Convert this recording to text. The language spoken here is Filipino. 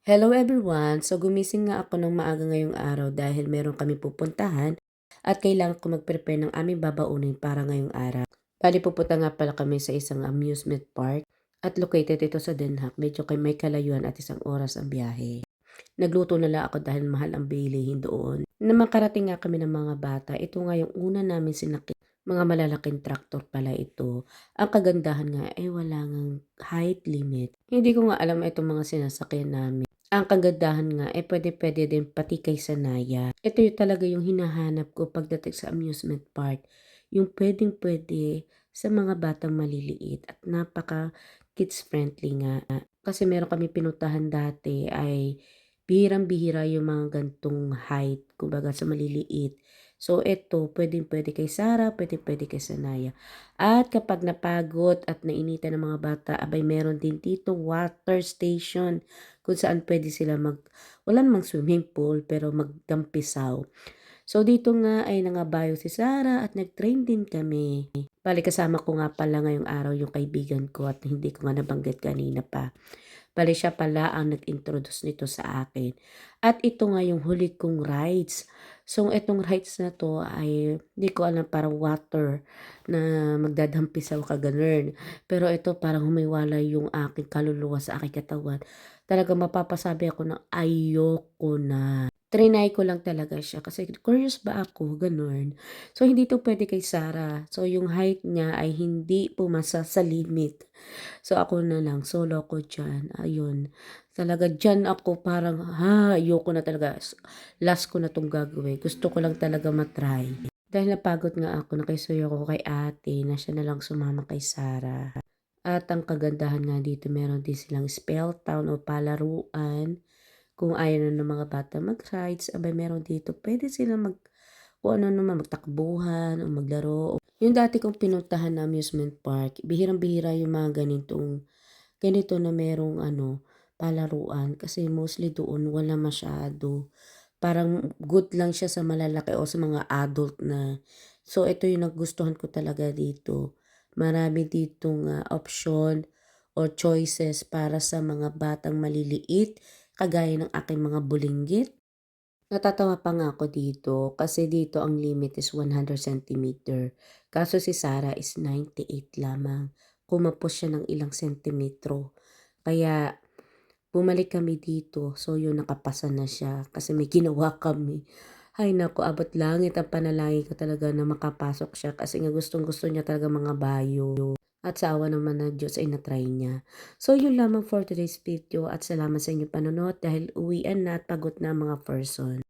Hello everyone! So gumising nga ako ng maaga ngayong araw dahil meron kami pupuntahan at kailangan ko mag-prepare ng aming babaunin para ngayong araw. Bali pupunta nga pala kami sa isang amusement park at located ito sa Den Haag. Medyo may kalayuan at isang oras ang biyahe. Nagluto na lang ako dahil mahal ang bilihin doon. Na makarating nga kami ng mga bata, ito nga yung una namin sinakyan. Mga malalaking traktor pala ito. Ang kagandahan nga ay wala ngang height limit. Hindi ko nga alam itong mga sinasakyan namin. Ang kagandahan nga ay pwede-pwede din pati kay Sanaya. Ito yung talaga yung hinahanap ko pagdating sa amusement park. Yung pwedeng-pwede sa mga batang maliliit at napaka kids friendly nga. Kasi meron kami pinuntahan dati ay bihirang-bihira yung mga gantong height, kumbaga sa maliliit. So ito, pwedeng-pwede kay Sarah, pwedeng-pwede kay Sanaya. At kapag napagod at nainitan ng mga bata, abay meron din dito water station kung saan pwede sila wala namang swimming pool pero magdampisaw. So dito nga ay nangabayo si Sarah at nag-train din kami. Bali kasama ko nga pala ngayong araw yung kaibigan ko at hindi ko nga nabanggit kanina pa. Bali siya pala ang nag-introduce nito sa akin. At ito nga yung huli kong rides. So itong rides na to ay hindi ko alam, parang water na magdadampisaw ka ganun. Pero ito parang humiwalay yung aking kaluluwa sa aking katawan. Talagang mapapasabi ako na ayoko na. Triny ko lang talaga siya kasi curious ba ako, gano'n. So, hindi 'to puwede kay Sarah. So, yung height niya ay hindi pumasa sa limit. So, ako na lang, solo ko diyan, ayun. Talaga diyan ako parang, ayoko na talaga. Last ko na 'tong gagawin. Gusto ko lang talaga ma-try. Dahil napagod nga ako, nakisuyo ako kay ate na siya na lang sumama kay Sarah. At ang kagandahan nga dito, meron din silang Spell Town o palaruan. Kung ayaw na ng mga bata mag-rides, abay meron dito puwede silang kung ano naman, magtakbuhan o maglaro. Yung dati kong pinuntahan na amusement park, bihirang-bihira yung mga ganito na merong palaruan kasi mostly doon wala masyado. Parang good lang siya sa malalaki o sa mga adult na. So ito yung nagustuhan ko talaga dito. Marami ditong option or choices para sa mga batang maliliit, kagaya ng aking mga bulinggit. Natatawa pa nga ako dito kasi dito ang limit is 100 centimeter. Kaso si Sarah is 98 lamang. Kumapos siya ng ilang sentimetro. Kaya bumalik kami dito. So yun, nakapasa na siya kasi may ginawa kami. Ay naku, abot langit ang panalangin ko talaga na makapasok siya kasi nga gustong-gusto niya talaga mga bayo. At sa awa naman ng Diyos ay na-try niya. So yun lamang for today's video at salamat sa inyong panonood dahil uwian na at pagod na ang mga person.